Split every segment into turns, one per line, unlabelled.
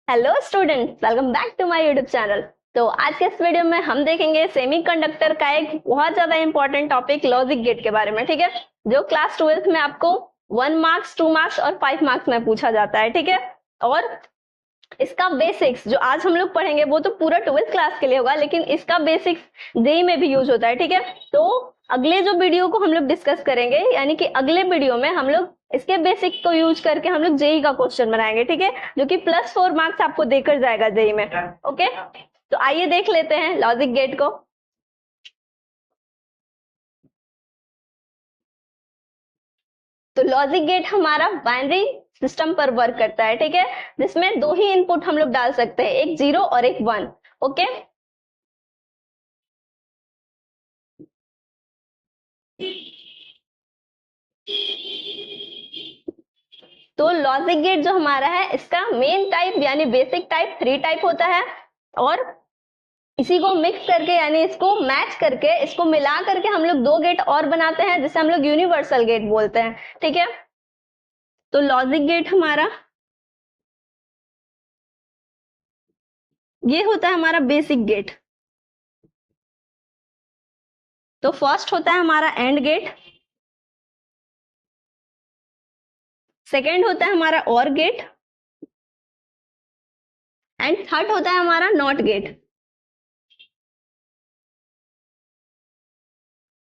Hello students, welcome back to my YouTube channel. तो आज के इस वीडियो में हम देखेंगे सेमीकंडक्टर का एक बहुत ज्यादा इंपॉर्टेंट टॉपिक लॉजिक गेट के बारे में। ठीक है, जो क्लास 12th में आपको 1 मार्क्स, 2 मार्क्स और 5 मार्क्स में पूछा जाता है। ठीक है, और इसका बेसिक्स जो आज हम लोग पढ़ेंगे वो तो पूरा 12th क्लास के लिए होगा, लेकिन इसका बेसिक्स जेई में भी यूज होता है। ठीक है, तो अगले जो वीडियो को हम लोग डिस्कस करेंगे, यानी कि अगले वीडियो में हम लोग इसके बेसिक को यूज करके हम लोग जेई का क्वेश्चन बनाएंगे। ठीक है, जो कि +4 मार्क्स आपको देकर जाएगा जेई में। ओके, तो आइए देख लेते हैं लॉजिक गेट को। तो लॉजिक गेट हमारा बाइनरी सिस्टम पर वर्क करता है। ठीक है, जिसमें दो ही इनपुट हम लोग डाल सकते हैं, एक 0 और एक 1। ओके, तो लॉजिक गेट जो हमारा है, इसका मेन टाइप यानी बेसिक टाइप 3 टाइप होता है, और इसी को मिक्स करके यानी इसको मैच करके, इसको मिला करके हम लोग 2 गेट और बनाते हैं, जिसे हम लोग यूनिवर्सल गेट बोलते हैं। ठीक है, तो लॉजिक गेट हमारा ये होता है हमारा बेसिक गेट। तो फर्स्ट होता है हमारा एंड गेट, सेकेंड होता है हमारा और गेट, एंड थर्ड होता है हमारा नॉट गेट।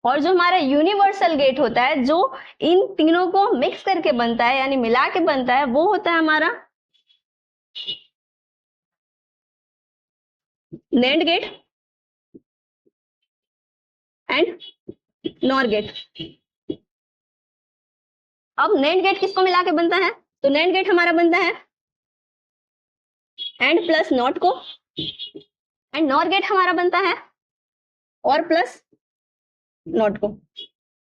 और जो हमारा यूनिवर्सल गेट होता है, जो इन तीनों को मिक्स करके बनता है यानी मिला के बनता है, वो होता है हमारा NAND gate and NOR gate. अब नैंड गेट किसको मिला के बनता है? तो नैंड गेट हमारा बनता है एंड प्लस नॉट को, एंड नॉर गेट हमारा बनता है और प्लस नॉट को।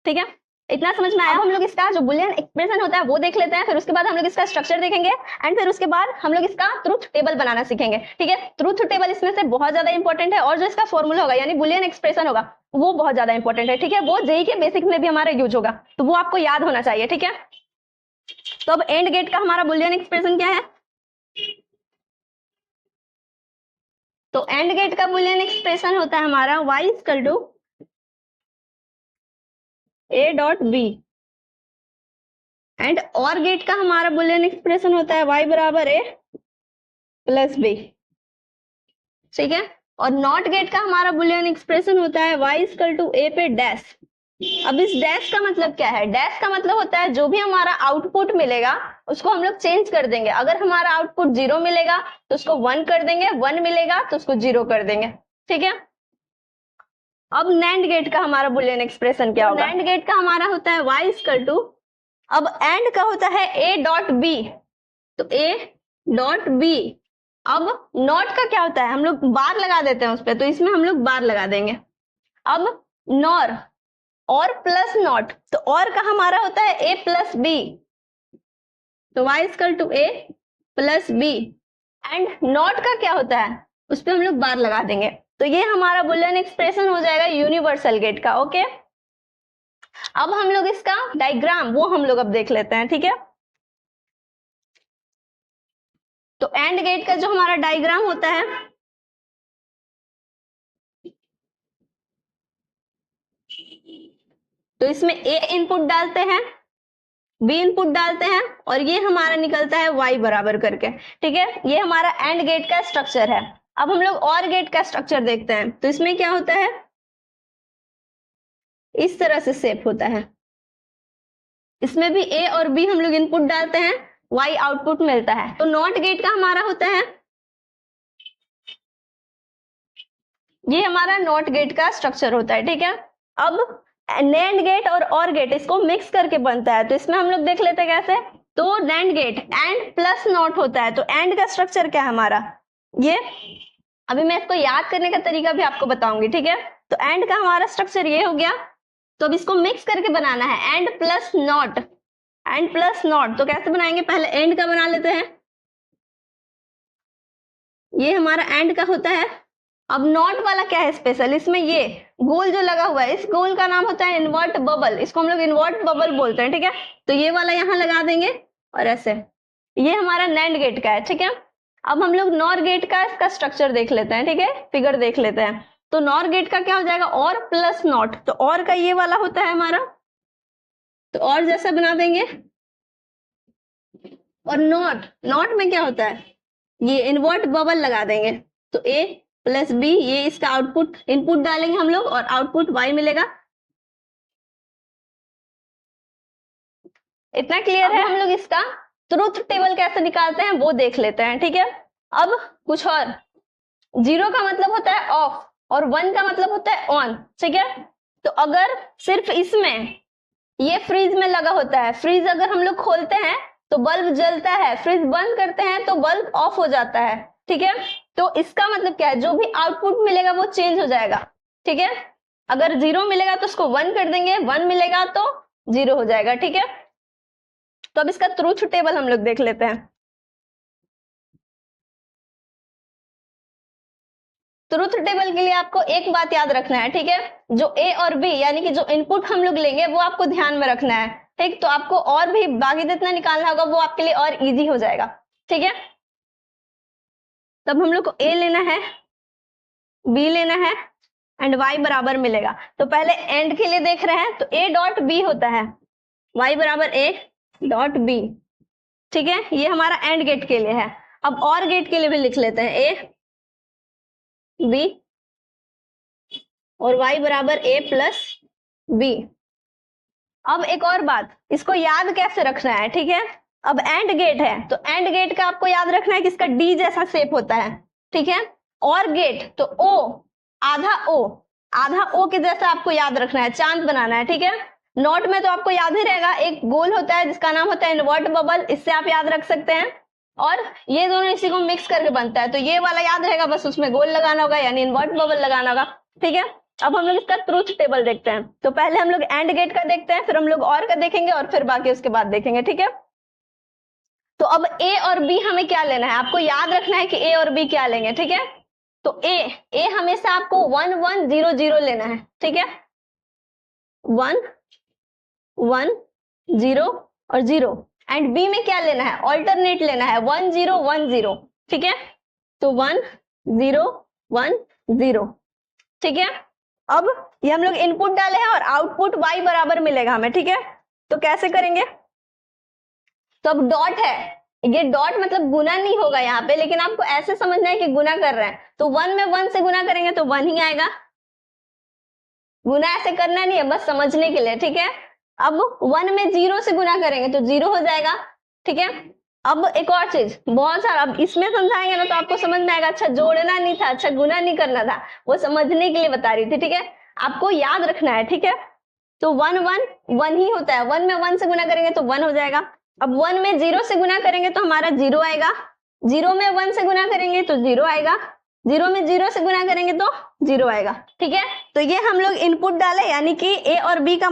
ठीक है, इतना समझ में आया? हम लोग इसका जो बुलियन एक्सप्रेशन होता है वो देख लेते हैं, फिर उसके बाद हम लोग इसका स्ट्रक्चर देखेंगे, एंड फिर उसके बाद हम लोग इसका ट्रूथ टेबल बनाना सीखेंगे। ठीक है, ट्रूथ टेबल इसमें से बहुत ज्यादा इंपॉर्टेंट है, और जो इसका फॉर्मूला होगा यानी बुलियन एक्सप्रेशन होगा वो बहुत ज्यादा इंपॉर्टेंट है। ठीक है, वो जेई के बेसिक में भी हमारा यूज होगा, तो वो आपको याद होना चाहिए। ठीक है, तो अब एंड गेट का हमारा बुलियन एक्सप्रेशन क्या है? तो एंड गेट का बुलियन एक्सप्रेशन होता है हमारा y equal to a dot b, AND OR gate का हमारा बुलियन एक्सप्रेशन होता है y बराबर a प्लस b। ठीक है, और नॉट गेट का हमारा बुलियन एक्सप्रेशन होता है y इक्वल टू a पे डैश। अब इस डैश का मतलब क्या है? डैश का मतलब होता है जो भी हमारा आउटपुट मिलेगा उसको हम लोग चेंज कर देंगे। अगर हमारा आउटपुट 0 मिलेगा तो उसको 1 कर देंगे, 1 मिलेगा तो उसको 0 कर देंगे। ठीक है, अब नैंड गेट का हमारा बुलियन एक्सप्रेशन क्या होगा? नैंड गेट का हमारा होता है y इक्वल टू, अब एंड का होता है a डॉट b, तो a डॉट b। अब नॉट का क्या होता है? हम लोग बार लगा देते हैं उस पर, तो इसमें हम लोग बार लगा देंगे। अब नॉर और प्लस नॉट, तो और का हमारा होता है a प्लस b, तो y equal to a plus b, and NOT का क्या होता है? उस पर हम लोग बार लगा देंगे। तो ये हमारा बुलियन एक्सप्रेशन हो जाएगा यूनिवर्सल गेट का। ओके, अब हम लोग इसका डायग्राम वो हम लोग अब देख लेते हैं। ठीक है, तो एंड गेट का जो हमारा डायग्राम होता है, तो इसमें a इनपुट डालते हैं, b इनपुट डालते हैं, और ये हमारा निकलता है y बराबर करके। ठीक है, ये हमारा एंड गेट का स्ट्रक्चर है। अब हम लोग और गेट का स्ट्रक्चर देखते हैं, तो इसमें क्या होता है? इस तरह से शेप होता है। इसमें भी a और b हम लोग इनपुट डालते हैं, y आउटपुट मिलता है। तो नॉट गेट का हमारा होता है, ये हमारा नॉट गेट का स्ट्रक्चर होता है। ठीक है, अब नैंड गेट और गेट इसको मिक्स करके बनता है, तो इसमें हम लोग देख लेते हैं कैसे। तो NAND gate AND plus NOT होता है, तो एंड का स्ट्रक्चर क्या है हमारा? ये अभी मैं इसको याद करने का तरीका भी आपको बताऊंगी। ठीक है, तो एंड का हमारा स्ट्रक्चर ये हो गया। तो अब इसको मिक्स करके बनाना है, and plus not, and plus not. तो कैसे बनाएंगे? पहले एंड का बना लेते हैं, ये हमारा एंड का होता है। अब नॉट वाला क्या है स्पेशल? इसमें ये गोल जो लगा हुआ है, इस गोल का नाम होता है इन्वर्ट बबल, इसको हम लोग इन्वर्ट बबल बोलते हैं। ठीक है, तो ये वाला यहाँ लगा देंगे और ऐसे, ये हमारा नैंड गेट का है। ठीक है, अब हम लोग नॉर गेट का इसका स्ट्रक्चर देख लेते हैं, ठीक है, फिगर देख लेते हैं। तो नॉर गेट का क्या हो जाएगा, और प्लस नॉट, तो और का ये वाला होता है हमारा, तो और जैसा बना देंगे। और नॉट, नॉट में क्या होता है, ये इन्वर्ट बबल लगा देंगे, तो a प्लस बी, ये इसका आउटपुट, इनपुट डालेंगे हम लोग और आउटपुट y मिलेगा। इतना क्लियर है। हम लोग इसका ट्रुथ टेबल कैसे निकालते हैं वो देख लेते हैं, ठीक है। अब कुछ और, 0 का मतलब होता है ऑफ और 1 का मतलब होता है ऑन, ठीक है। तो अगर सिर्फ इसमें ये फ्रीज में लगा होता है, फ्रीज अगर हम लोग खोलते हैं तो बल्ब जलता है, फ्रीज बंद करते हैं तो बल्ब ऑफ हो जाता है, ठीक है। तो इसका मतलब क्या है, जो भी आउटपुट मिलेगा वो चेंज हो जाएगा, ठीक है। अगर 0 मिलेगा तो उसको 1 कर देंगे, 1 मिलेगा तो 0 हो जाएगा, ठीक है। तो अब इसका ट्रुथ टेबल हम लोग देख लेते हैं। ट्रुथ टेबल के लिए आपको एक बात याद रखना है, ठीक है, जो ए और बी यानी कि जो इनपुट हम लोग लेंगे वो आपको ध्यान में रखना है, ठीक। तो आपको और भी बाकी जितना निकालना होगा वो आपके लिए और इजी हो जाएगा, ठीक है। तब हम लोग को ए लेना है, बी लेना है एंड y बराबर मिलेगा। तो पहले एंड के लिए देख रहे हैं, तो a डॉट बी होता है, y बराबर a डॉट बी, ठीक है, ये हमारा एंड गेट के लिए है। अब और गेट के लिए भी लिख लेते हैं, a b और y बराबर a प्लस बी। अब एक और बात, इसको याद कैसे रखना है, ठीक है। अब एंड गेट है तो एंड गेट का आपको याद रखना है कि इसका डी जैसा शेप होता है, ठीक है। और गेट तो ओ, आधा ओ के जैसा आपको याद रखना है, चांद बनाना है, ठीक है। नोट में तो आपको याद ही रहेगा, एक गोल होता है जिसका नाम होता है इन्वर्ट बबल, इससे आप याद रख सकते हैं। और ये दोनों इसी को मिक्स करके बनता है, तो ये वाला याद रहेगा, बस उसमें गोल लगाना होगा यानी इन्वर्ट बबल लगाना होगा, ठीक है। अब हम लोग इसका ट्रुथ टेबल देखते हैं। तो पहले हम लोग एंड गेट का देखते हैं, फिर हम लोग और का देखेंगे और फिर बाकी उसके बाद देखेंगे, ठीक है। तो अब ए और बी हमें क्या लेना है, आपको याद रखना है कि ए और बी क्या लेंगे, ठीक है। तो ए हमेशा आपको 1 1 0 0 लेना है, ठीक है, 1 1 0 और 0। एंड बी में क्या लेना है, ऑल्टरनेट लेना है, 1 0 1 0, ठीक है। तो 1 0 1 0, ठीक है। अब ये हम लोग इनपुट डाले हैं और आउटपुट y बराबर मिलेगा हमें, ठीक है। तो कैसे करेंगे, तो अब डॉट है, ये डॉट मतलब गुना नहीं होगा यहाँ पे, लेकिन आपको ऐसे समझना है कि गुना कर रहे हैं, तो 1 में 1 से गुना करेंगे तो 1 ही आएगा, गुना ऐसे करना नहीं है, बस समझने के लिए, ठीक है। अब 1 में 0 से गुना करेंगे तो 0 हो जाएगा, ठीक है। अब एक और चीज, बहुत सारा अब इसमें समझाएंगे ना तो आपको समझ में आएगा, अच्छा जोड़ना नहीं था, अच्छा गुना नहीं करना था, वो समझने के लिए बता रही थी, ठीक है। आपको याद रखना है, ठीक है। तो 1 1 1 ही होता है, 1 में 1 से गुना करेंगे तो 1 हो जाएगा। अब 1 में 0 से गुना करेंगे तो हमारा 0 आएगा, 0 में 1 से गुना करेंगे तो 0 आएगा, 0 में 0 से गुना करेंगे तो 0 आएगा, ठीक है। तो ये हम लोग इनपुट डाले, यानी कि ए और बी का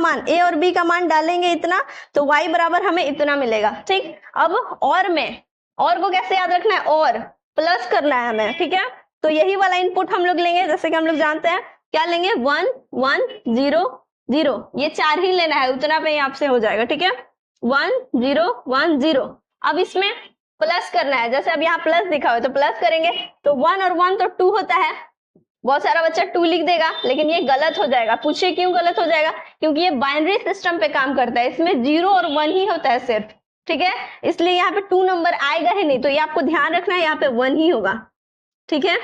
मान डालेंगे इतना, तो y बराबर हमें इतना मिलेगा, ठीक। अब और में, और को कैसे याद रखना है, और प्लस करना है हमें, ठीक है। तो यही वाला इनपुट हम लोग लेंगे, जैसे कि हम लोग जानते हैं क्या लेंगे, 1 1 0 0, ये 4 ही लेना है, उतना पे आपसे हो जाएगा, ठीक है। 1 0 1 0। अब इसमें प्लस करना है, जैसे अब यहाँ प्लस दिखा हुआ है तो प्लस करेंगे, तो 1 और 1 तो 2 होता है, बहुत सारा बच्चा 2 लिख देगा, लेकिन ये गलत हो जाएगा। पूछिए क्यों गलत हो जाएगा, क्योंकि ये बाइनरी सिस्टम पे काम करता है, इसमें 0 और 1 ही होता है सिर्फ, ठीक है, इसलिए यहाँ पे 2 नंबर आएगा ही नहीं, तो ये आपको ध्यान रखना है, यहाँ पे 1 ही होगा, ठीक है।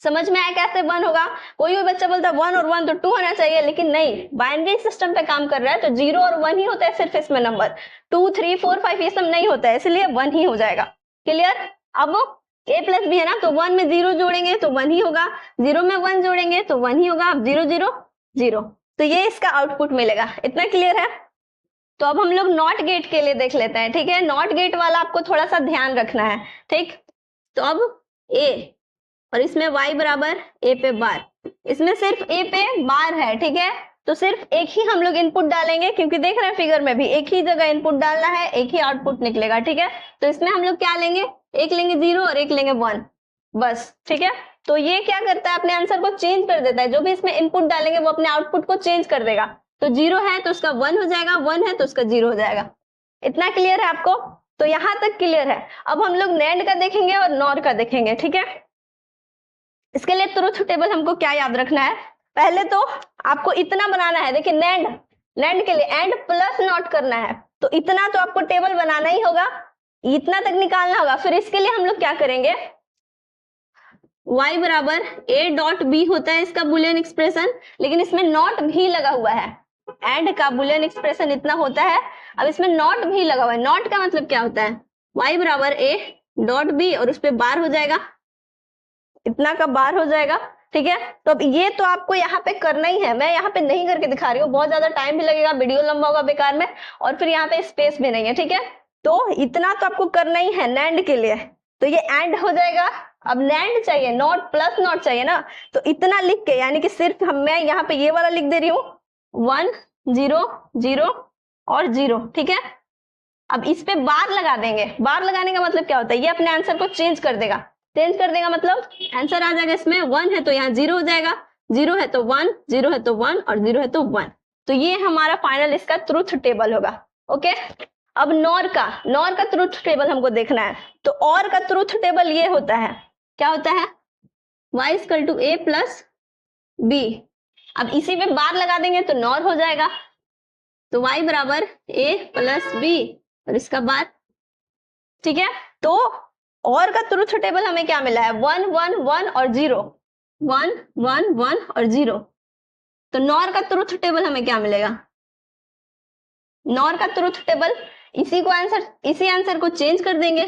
समझ में आया कैसे 1 होगा, कोई भी बच्चा बोलता है 1 और 1 तो 2 होना चाहिए, लेकिन नहीं, बाइनरी सिस्टम पे काम कर रहा है तो 0 और 1 ही होता है सिर्फ, इसमें नंबर 2 3 4 5 ये सब नहीं होता है, इसलिए 1 ही हो जाएगा, क्लियर। अब a प्लस बी है ना, तो 1 में 0 जोड़ेंगे तो 1 ही होगा, 0 में 1 जोड़ेंगे तो 1 ही होगा, अब 0 0 0, तो ये इसका आउटपुट मिलेगा, इतना क्लियर है। तो अब हम लोग नॉट गेट के लिए देख लेते हैं, ठीक है। नॉट गेट वाला आपको थोड़ा सा ध्यान रखना है, ठीक। तो अब a और इसमें y बराबर a पे बार, इसमें सिर्फ a पे बार है, ठीक है। तो सिर्फ एक ही हम लोग इनपुट डालेंगे, क्योंकि देख रहे हैं फिगर में भी एक ही जगह इनपुट डालना है, एक ही आउटपुट निकलेगा, ठीक है। तो इसमें हम लोग क्या लेंगे, एक लेंगे 0 और एक लेंगे 1, बस, ठीक है। तो ये क्या करता है, अपने आंसर को चेंज कर देता है, जो भी इसमें इनपुट डालेंगे वो अपने आउटपुट को चेंज कर देगा। तो 0 है तो उसका 1 हो जाएगा, 1 है तो उसका 0 हो जाएगा, इतना क्लियर है आपको। तो यहां तक क्लियर है। अब हम लोग NAND का देखेंगे और NOR का देखेंगे, ठीक है। इसके लिए ट्रुथ टेबल हमको क्या याद रखना है, पहले तो आपको इतना बनाना है। देखिए NAND के लिए एंड प्लस नॉट करना है, तो इतना तो आपको टेबल बनाना ही होगा, इतना तक निकालना होगा। फिर इसके लिए हम लोग क्या करेंगे, y बराबर a डॉट b होता है इसका बुलियन एक्सप्रेशन, लेकिन इसमें नॉट भी लगा हुआ है। एंड का बुलियन एक्सप्रेशन इतना होता है, अब इसमें नॉट भी लगा हुआ है। नॉट का मतलब क्या होता है, y बराबर a डॉट b और उस पर बार हो जाएगा, इतना का बार हो जाएगा, ठीक है। तो अब ये तो आपको यहाँ पे करना ही है, मैं यहाँ पे नहीं करके दिखा रही हूँ, बहुत ज्यादा टाइम भी लगेगा, वीडियो लंबा होगा बेकार में, और फिर यहाँ पे स्पेस भी नहीं है, ठीक है। तो इतना तो आपको करना ही है NAND के लिए, तो ये एंड हो जाएगा। अब NAND चाहिए, नॉट प्लस नॉट चाहिए ना, तो इतना लिख के, यानी कि सिर्फ मैं यहाँ पे ये वाला लिख दे रही हूँ 1 0 0 और 0, ठीक है। अब इस पे बार लगा देंगे, बार लगाने का मतलब क्या होता है, ये अपने आंसर को चेंज कर देगा, मतलब आंसर आ जाएगा इसमें 1 है तो यहाँ 0 हो जाएगा, 0 है तो 1, 0 है तो 1 और 0 है तो 1। तो ये हमारा फाइनल इसका ट्रुथ टेबल होगा, ओके। अब NOR का ट्रुथ टेबल हमको देखना है, तो OR का ट्रुथ टेबल ये होता है, क्या होता है, y equal to a plus b। अब इसी पे बार लगा देंगे तो NOR हो जाएगा, तो y बराबर a प्लस b और इसका बार, ठीक है। तो OR का ट्रुथ टेबल हमें क्या मिला है, 1 1 1 और 0, 1 1 1 और 0। तो NOR का ट्रुथ टेबल हमें क्या मिलेगा, NOR का ट्रुथ टेबल इसी आंसर को चेंज कर देंगे,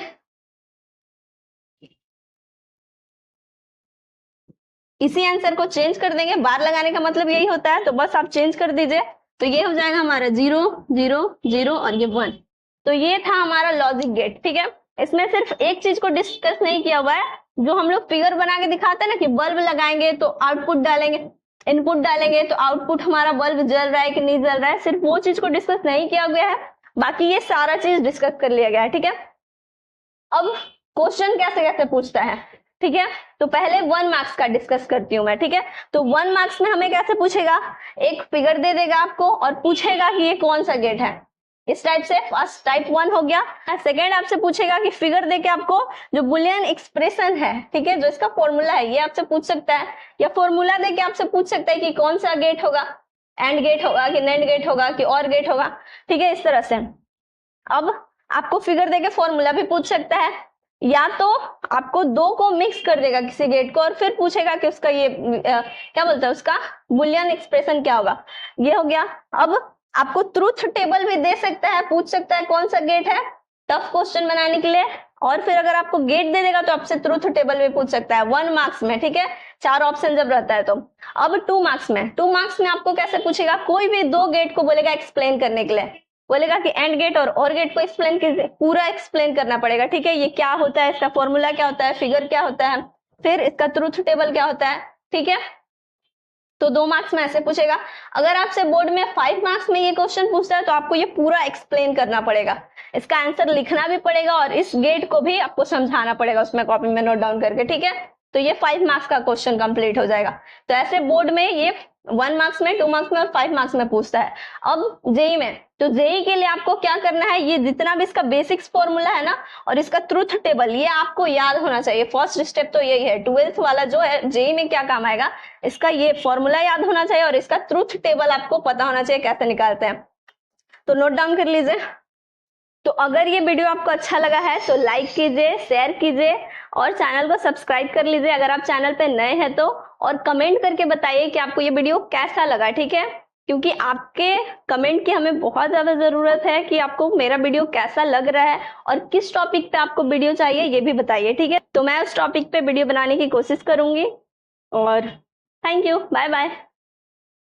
इसी आंसर को चेंज कर देंगे, बार लगाने का मतलब यही होता है, तो बस आप चेंज कर दीजिए, तो ये हो जाएगा हमारा 0 0 0 और ये 1। तो ये था हमारा लॉजिक गेट, ठीक है। इसमें सिर्फ एक चीज को डिस्कस नहीं किया हुआ है, जो हम लोग फिगर बना के दिखाते हैं ना कि बल्ब लगाएंगे तो आउटपुट डालेंगे, इनपुट डालेंगे तो आउटपुट हमारा बल्ब जल रहा है कि नहीं जल रहा है, सिर्फ वो चीज को डिस्कस नहीं किया गया है, बाकी ये सारा चीज डिस्कस कर लिया गया है, ठीक है। अब क्वेश्चन कैसे कैसे पूछता है, ठीक है। तो पहले 1 मार्क्स का डिस्कस करती हूँ मैं, ठीक है। तो 1 मार्क्स में हमें कैसे पूछेगा, एक फिगर दे देगा आपको और पूछेगा कि ये कौन सा गेट है, इस टाइप से। फर्स्ट टाइप 1 हो गया। सेकेंड आपसे पूछेगा कि फिगर देके आपको जो बुलियन एक्सप्रेशन है, ठीक है, जो इसका फॉर्मूला है, ये आपसे पूछ सकता है, या फॉर्मूला देके आपसे पूछ सकता है कि कौन सा गेट होगा, एंड गेट होगा कि NAND गेट होगा कि OR गेट होगा, ठीक है, इस तरह से। अब आपको फिगर देके फॉर्मूला भी पूछ सकता है, या तो आपको दो को मिक्स कर देगा किसी गेट को और फिर पूछेगा कि उसका ये क्या बोलते हैं, उसका बुलियन एक्सप्रेशन क्या होगा, ये हो गया। अब आपको ट्रुथ टेबल भी दे सकता है, पूछ सकता है कौन सा गेट है, टफ क्वेश्चन बनाने के लिए, और फिर अगर आपको गेट दे देगा तो आपसे ट्रुथ टेबल भी पूछ सकता है 1 मार्क्स में, ठीक है, 4 ऑप्शन जब रहता है तो। अब 2 मार्क्स में आपको कैसे पूछेगा, कोई भी 2 गेट को बोलेगा एक्सप्लेन करने के लिए, बोलेगा कि एंड गेट और OR गेट को एक्सप्लेन कीजिए, पूरा एक्सप्लेन करना पड़ेगा, ठीक है, ये क्या होता है, इसका फॉर्मूला क्या होता है, फिगर क्या होता है, फिर इसका ट्रुथ टेबल क्या होता है, ठीक है। तो 2 मार्क्स में ऐसे पूछेगा। अगर आपसे बोर्ड में 5 मार्क्स में ये क्वेश्चन पूछता है तो आपको ये पूरा एक्सप्लेन करना पड़ेगा, इसका आंसर लिखना भी पड़ेगा और इस गेट को भी आपको समझाना पड़ेगा उसमें कॉपी में नोट डाउन करके, ठीक है। तो ये 5 मार्क्स का क्वेश्चन कंप्लीट हो जाएगा। तो ऐसे बोर्ड में ये 1 मार्क्स में, 2 मार्क्स में और 5 मार्क्स में पूछता है। अब जेई में, तो जेई के लिए आपको क्या करना है, ये जितना भी इसका बेसिक्स फॉर्मूला है ना और इसका ट्रुथ टेबल, ये आपको याद होना चाहिए। फर्स्ट स्टेप तो यही है, 12th वाला जो है जेई में क्या काम आएगा, इसका ये फॉर्मूला याद होना चाहिए और इसका ट्रुथ टेबल आपको पता होना चाहिए कैसे निकालते हैं। तो नोट डाउन कर लीजिए। तो अगर ये वीडियो आपको अच्छा लगा है तो लाइक कीजिए, शेयर कीजिए और चैनल को सब्सक्राइब कर लीजिए अगर आप चैनल पे नए हैं तो, और कमेंट करके बताइए कि आपको ये वीडियो कैसा लगा, ठीक है, क्योंकि आपके कमेंट की हमें बहुत ज्यादा जरूरत है कि आपको मेरा वीडियो कैसा लग रहा है और किस टॉपिक पे आपको वीडियो चाहिए ये भी बताइए, ठीक है। तो मैं उस टॉपिक पे वीडियो बनाने की कोशिश करूंगी और थैंक यू, बाय बाय।